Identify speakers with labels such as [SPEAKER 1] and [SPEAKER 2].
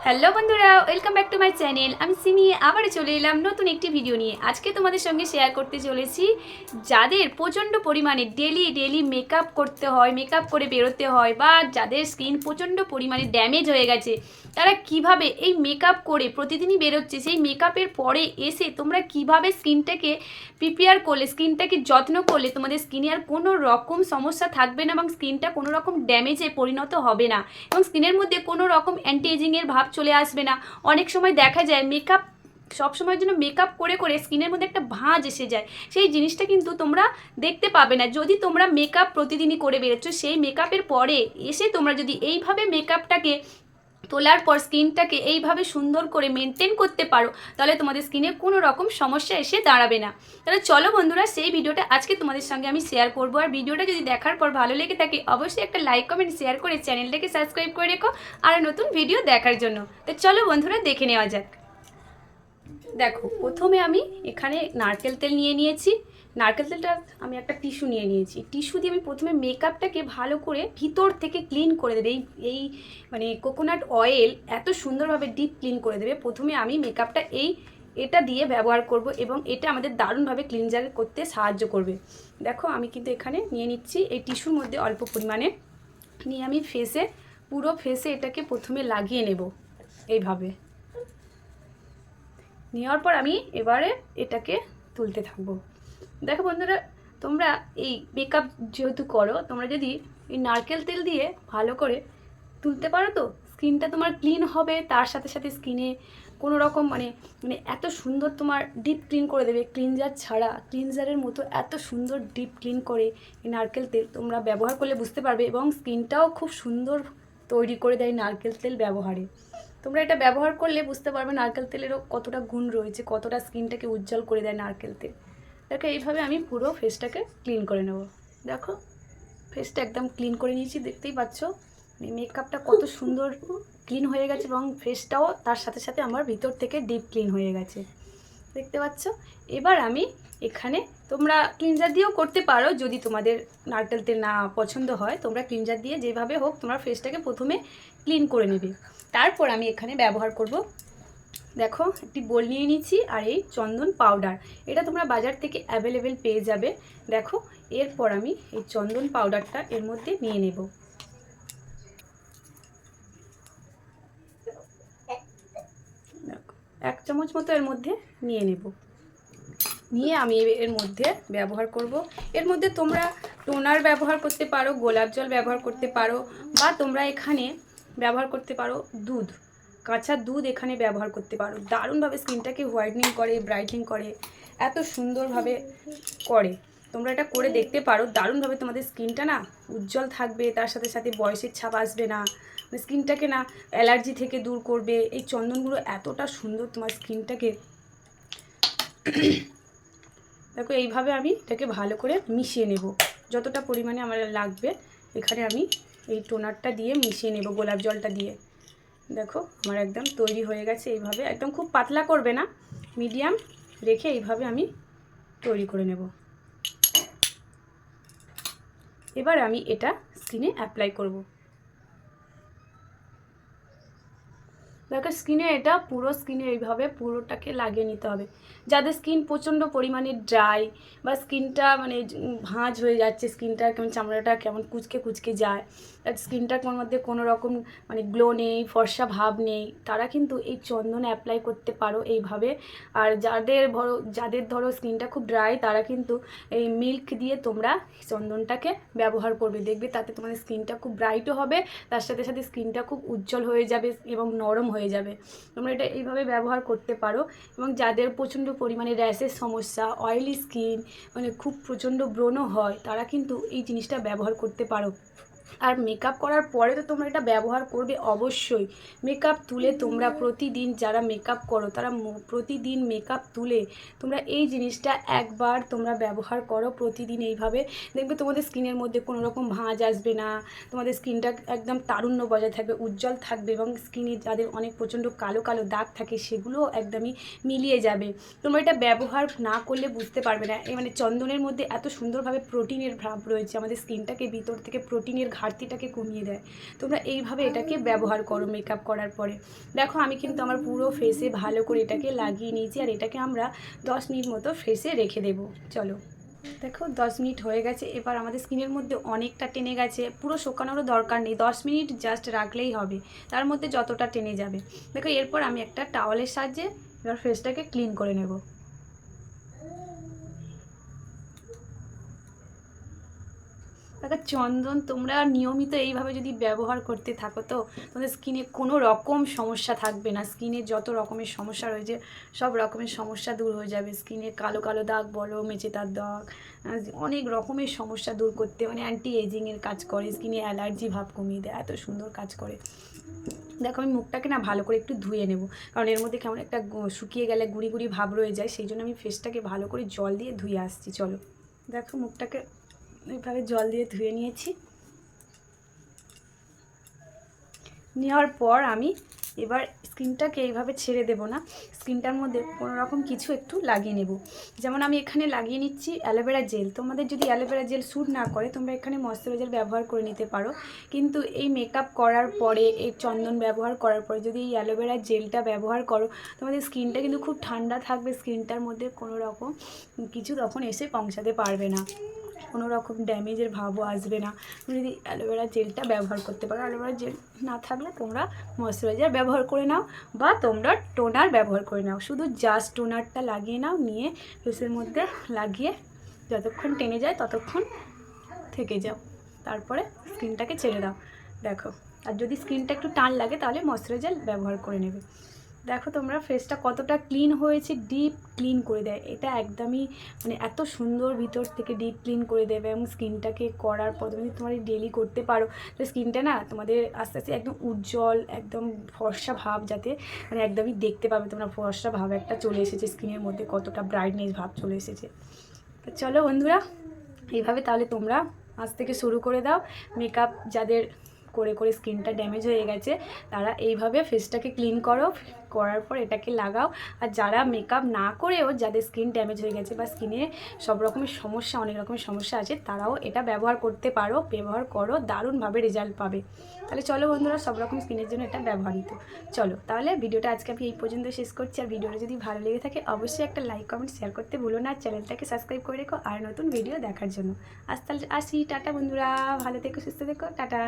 [SPEAKER 1] Hello বন্ধুরা, welcome back to my channel. আমি সিমি আবারও চলে এলাম নতুন একটি ভিডিও নিয়ে। আজকে তোমাদের সঙ্গে শেয়ার করতে চলেছি যাদের প্রচণ্ড পরিমাণে ডেলি মেকআপ করতে হয়, মেকআপ করে বেরোতে হয়, বা যাদের স্কিন প্রচণ্ড পরিমাণে ড্যামেজ হয়ে গেছে, তারা কিভাবে এই মেকআপ করে প্রতিদিনই বেরোচ্ছে, সেই মেকআপের পরে এসে তোমরা কিভাবে স্কিনটাকে প্রিপেয়ার করলে, স্কিনটাকে যত্ন করলে তোমাদের স্কিনে আর কোনো রকম সমস্যা থাকবে না এবং স্কিনটা কোনো রকম ড্যামেজে পরিণত হবে না এবং স্কিনের মধ্যে কোনো রকম অ্যান্টি এজিংয়ের ভাব চলে আসবে না। অনেক সময় দেখা যায় মেকআপ সব সময়ের জন্য মেকআপ করে করে স্কিনের মধ্যে একটা ভাঁজ এসে যায়, সেই জিনিসটা কিন্তু তোমরা দেখতে পাবে না যদি তোমরা মেকআপ প্রতিদিনই করে বেরোচ্ছ। সেই মেকআপের পরে এসে তোমরা যদি এইভাবে মেকআপটাকে তোলার পর স্কিনটাকে এইভাবে সুন্দর করে মেনটেন করতে পারো, তাহলে তোমাদের স্কিনে কোনো রকম সমস্যা এসে দাঁড়াবে না। তাহলে চলো বন্ধুরা, সেই ভিডিওটা আজকে তোমাদের সঙ্গে আমি শেয়ার করবো। আর ভিডিওটা যদি দেখার পর ভালো লেগে থাকে অবশ্যই একটা লাইক কমেন্ট শেয়ার করে চ্যানেলটাকে সাবস্ক্রাইব করে রেখো আর নতুন ভিডিও দেখার জন্য। তো চলো বন্ধুরা, দেখে নেওয়া যাক। দেখো, প্রথমে আমি এখানে নারকেল তেল নিয়ে নিয়েছি। নারকেল তেলটা আমি একটা টিস্যু নিয়ে নিয়েছি। টিস্যু দিয়ে আমি প্রথমে মেকআপটাকে ভালো করে ভিতর থেকে ক্লিন করে দেবে। এই মানে কোকোনাট অয়েল এত সুন্দরভাবে ডিপ ক্লিন করে দেবে। প্রথমে আমি মেকআপটা এটা দিয়ে ব্যবহার করব এবং এটা আমাদের দারুণভাবে ক্লিনজার করতে সাহায্য করবে। দেখো, আমি কিন্তু এখানে নিয়ে নিচ্ছি এই টিস্যুর মধ্যে অল্প পরিমাণে নিয়ে আমি পুরো ফেসে এটাকে প্রথমে লাগিয়ে নেব এইভাবে। নেওয়ার পর আমি এবারে এটাকে তুলতে থাকবো। দেখো বন্ধুরা, তোমরা এই মেকআপ যেহেতু করো, তোমরা যদি এই নারকেল তেল দিয়ে ভালো করে তুলতে পারো তো স্কিনটা তোমার ক্লিন হবে, তার সাথে সাথে স্কিনে কোনো রকম মানে মানে এত সুন্দর তোমার ডিপ ক্লিন করে দেবে। ক্লিনজার ছাড়া, ক্লিনজারের মতো এত সুন্দর ডিপ ক্লিন করে এই নারকেল তেল তোমরা ব্যবহার করলে বুঝতে পারবে, এবং স্কিনটাও খুব সুন্দর তৈরি করে দেয় নারকেল তেল ব্যবহারে। তোমরা এটা ব্যবহার করলে বুঝতে পারবে নারকেল তেলেরও কতটা গুণ রয়েছে, কতটা স্কিনটাকে উজ্জ্বল করে দেয় নারকেল তেল। দেখো, এইভাবে আমি পুরো ফেসটাকে ক্লিন করে নেব। দেখো, ফেসটা একদম ক্লিন করে নিয়েছি, দেখতেই পাচ্ছ মেকআপটা কত সুন্দর ক্লিন হয়ে গেছে এবং ফেসটাও তার সাথে সাথে আমার ভিতর থেকে ডিপ ক্লিন হয়ে গেছে, দেখতে পাচ্ছ। এবার আমি এখানে, তোমরা ক্লিনজার দিয়েও করতে পারো, যদি তোমাদের নারকেল তেল না পছন্দ হয় তোমরা ক্লিনজার দিয়ে যেভাবে হোক তোমরা ফেসটাকে প্রথমে ক্লিন করে নেবে। তারপর আমি এখানে ব্যবহার করব, দেখো একটি বোল নিয়ে নিচ্ছি আর এই চন্দন পাউডার, এটা তোমরা বাজার থেকে অ্যাভেলেবেল পেয়ে যাবে। দেখো, এরপর আমি এই চন্দন পাউডারটা এর মধ্যে নিয়ে নেব। দেখো, 1 চামচ মতো এর মধ্যে নিয়ে নেব। নিয়ে আমি এর মধ্যে ব্যবহার করব। এর মধ্যে তোমরা টোনার ব্যবহার করতে পারো, গোলাপ জল ব্যবহার করতে পারো, বা তোমরা এখানে ব্যবহার করতে পারো দুধ, কাঁচা দুধ এখানে ব্যবহার করতে পারো। দারুণভাবে স্কিনটাকে হোয়াইটনিং করে, ব্রাইটনিং করে, এত সুন্দরভাবে করে। তোমরা এটা করে দেখতে পারো, দারুণভাবে তোমাদের স্কিনটা না উজ্জ্বল থাকবে, তার সাথে সাথে বয়সের ছাপ আসবে না, স্কিনটাকে না অ্যালার্জি থেকে দূর করবে। এই চন্দনগুলো এতটা সুন্দর তোমার স্কিনটাকে। দেখো, এইভাবে আমি এটাকে ভালো করে মিশিয়ে নেব, যতটা পরিমাণে আমার লাগবে। এখানে আমি এই টোনারটা দিয়ে মিশিয়ে নেব গোলাপ জলটা দিয়ে। দেখো, আমার একদম তৈরি হয়ে গেছে। এইভাবে একদম খুব পাতলা করবে না, মিডিয়াম রেখে এইভাবে আমি তৈরি করে নেব। এবার আমি এটা স্কিনে অ্যাপ্লাই করব। দেখো, স্কিনে এটা পুরো স্কিনে এইভাবে পুরোটাকে লাগিয়ে নিতে হবে। যাদের স্কিন প্রচণ্ড পরিমাণে ড্রাই, বা স্কিনটা মানে ভাঁজ হয়ে যাচ্ছে, স্কিনটা কেমন, চামড়াটা কেমন কুচকে কুচকে যায়, স্কিনটার মধ্যে কোনো রকম মানে গ্লো নেই, ফর্সা ভাব নেই, তারা কিন্তু এই চন্দন অ্যাপ্লাই করতে পারো এইভাবে। আর যাদের ধরো স্কিনটা খুব ড্রাই, তারা কিন্তু এই মিল্ক দিয়ে তোমরা চন্দনটাকে ব্যবহার করবে। দেখবে তাতে তোমাদের স্কিনটা খুব ব্রাইটও হবে, তার সাথে সাথে স্কিনটা খুব উজ্জ্বল হয়ে যাবে এবং নরম হয়ে যাবে। তোমরা এটা এইভাবে ব্যবহার করতে পারো। এবং যাদের প্রচণ্ড পরিমাণে র্যাশের সমস্যা, অয়েলি স্কিন, মানে খুব প্রচণ্ড ব্রণ হয়, তারা কিন্তু এই জিনিসটা ব্যবহার করতে পারো। আর মেকআপ করার পরে তো তোমরা এটা ব্যবহার করবে অবশ্যই। মেকআপ তুলে তোমরা প্রতিদিন, যারা মেকআপ করো তারা প্রতিদিন মেকআপ তুলে তোমরা এই জিনিসটা একবার তোমরা ব্যবহার করো প্রতিদিন এইভাবে। দেখবে তোমাদের স্কিনের মধ্যে কোনো রকম ভাঁজ আসবে না, তোমাদের স্কিনটা একদম তারুণ্য বজায় থাকবে, উজ্জ্বল থাকবে, এবং স্কিনে যাদের অনেক প্রচণ্ড কালো কালো দাগ থাকে সেগুলোও একদমই মিলিয়ে যাবে। তোমরা এটা ব্যবহার না করলে বুঝতে পারবে না। এই মানে চন্দনের মধ্যে এত সুন্দরভাবে প্রোটিনের ভাব রয়েছে, আমাদের স্কিনটাকে ভিতর থেকে প্রোটিনের ঘাটতি ঘাটতিটাকে কমিয়ে দেয়। তোমরা এইভাবে এটাকে ব্যবহার করো মেকআপ করার পরে। দেখো আমি কিন্তু আমার পুরো ফেসে ভালো করে এটাকে লাগিয়ে নিয়েছি, আর এটাকে আমরা 10 মিনিট মতো ফেসে রেখে দেবো। চলো দেখো 10 মিনিট হয়ে গেছে। এবার আমাদের স্কিনের মধ্যে অনেকটা টেনে গেছে, পুরো শুকানোরও দরকার নেই, 10 মিনিট জাস্ট রাখলেই হবে, তার মধ্যে যতটা টেনে যাবে। দেখো এরপর আমি একটা টাওয়ালের সাহায্যে এবার ফেসটাকে ক্লিন করে নেব। দেখো চন্দন তোমরা নিয়মিত এইভাবে যদি ব্যবহার করতে থাকো তো তোমাদের স্কিনে কোনো রকম সমস্যা থাকবে না। স্কিনে যত রকমের সমস্যা রয়েছে সব রকমের সমস্যা দূর হয়ে যাবে। স্কিনে কালো কালো দাগ বলো, মেচেদার দাগ, অনেক রকমের সমস্যা দূর করতে মানে অ্যান্টি এজিংয়ের কাজ করে, স্কিনে অ্যালার্জি ভাব কমিয়ে দেয়, এত সুন্দর কাজ করে। দেখো আমি মুখটাকে না ভালো করে একটু ধুয়ে নেব, কারণ এর মধ্যে কেমন একটা শুকিয়ে গেলে গুঁড়ি গুঁড়ি ভাব রয়ে যায়, সেই জন্য আমি ফেসটাকে ভালো করে জল দিয়ে ধুয়ে আসছি। চলো দেখো মুখটাকে এইভাবে জল দিয়ে ধুয়ে নিয়েছি। নেওয়ার পর আমি এবার স্কিনটাকে এইভাবে ছেড়ে দেব না, স্কিনটার মধ্যে কোনো রকম কিছু একটু লাগিয়ে নেব। যেমন আমি এখানে লাগিয়ে নিচ্ছি অ্যালোভেরা জেল। তোমাদের যদি অ্যালোভেরা জেল স্যুট না করে তোমরা এখানে ময়েশ্চারাইজার ব্যবহার করে নিতে পারো, কিন্তু এই মেকআপ করার পরে এই চন্দন ব্যবহার করার পরে যদি এই অ্যালোভেরা জেলটা ব্যবহার করো তোমাদের স্কিনটা কিন্তু খুব ঠান্ডা থাকবে, স্কিনটার মধ্যে কোনো রকম কিছু তখন এসে পৌঁছাতে পারবে না, কোনো রকম ড্যামেজের ভাবও আসবে না। তুমি যদি অ্যালোভেরা জেলটা ব্যবহার করতে পারো, অ্যালোভেরা জেল না থাকলে তোমরা ময়েশ্চারাইজার ব্যবহার করে নাও বা তোমরা টোনার ব্যবহার করে নাও। শুধু জাস্ট টোনারটা লাগিয়ে নাও, নিয়ে ফেসের মধ্যে লাগিয়ে যতক্ষণ টেনে যায় ততক্ষণ থেকে যাও, তারপরে স্কিনটাকে ছেড়ে দাও। দেখো আর যদি স্কিনটা একটু টান লাগে তাহলে ময়েশ্চারাইজার ব্যবহার করে নেবে। দেখো তোমরা ফেসটা কতটা ক্লিন হয়েছে, ডিপ ক্লিন করে দেয় এটা একদমই, মানে এত সুন্দর ভিতর থেকে ডিপ ক্লিন করে দেবে। এবং স্কিনটাকে করার পর তুমি তোমার ডেলি করতে পারো তো স্কিনটা না তোমাদের আস্তে আস্তে একদম উজ্জ্বল একদম ফর্সা ভাব, যাতে মানে একদমই দেখতে পাবে তোমরা ফর্সা ভাব একটা চলে এসেছে স্কিনের মধ্যে, কতটা ব্রাইটনেস ভাব চলে এসেছে। তো চলো বন্ধুরা এইভাবে তাহলে তোমরা আজ থেকে শুরু করে দাও মেকআপ। যাদের করে করে স্কিনটা ড্যামেজ হয়ে গেছে তারা এইভাবে ফেসটাকে ক্লিন করো, করার পর এটাকে লাগাও। আর যারা মেকআপ না করেও যাদের স্কিন ড্যামেজ হয়ে গেছে বা স্কিনে সব রকমের সমস্যা অনেক রকমের সমস্যা আছে তারাও এটা ব্যবহার করতে পারো, ব্যবহার করো, দারুণভাবে রেজাল্ট পাবে। তাহলে চলো বন্ধুরা সব রকম স্কিনের জন্য এটা ব্যবহৃত। চলো তাহলে ভিডিওটা আজকে আমি এই পর্যন্ত শেষ করছি। আর ভিডিওটা যদি ভালো লেগে থাকে অবশ্যই একটা লাইক কমেন্ট শেয়ার করতে ভুলো না, চ্যানেলটাকে সাবস্ক্রাইব করে রেখো আর নতুন ভিডিও দেখার জন্য। আজ তাহলে আসি, টাটা বন্ধুরা, ভালো থেকো সুস্থ থেকো, টাটা।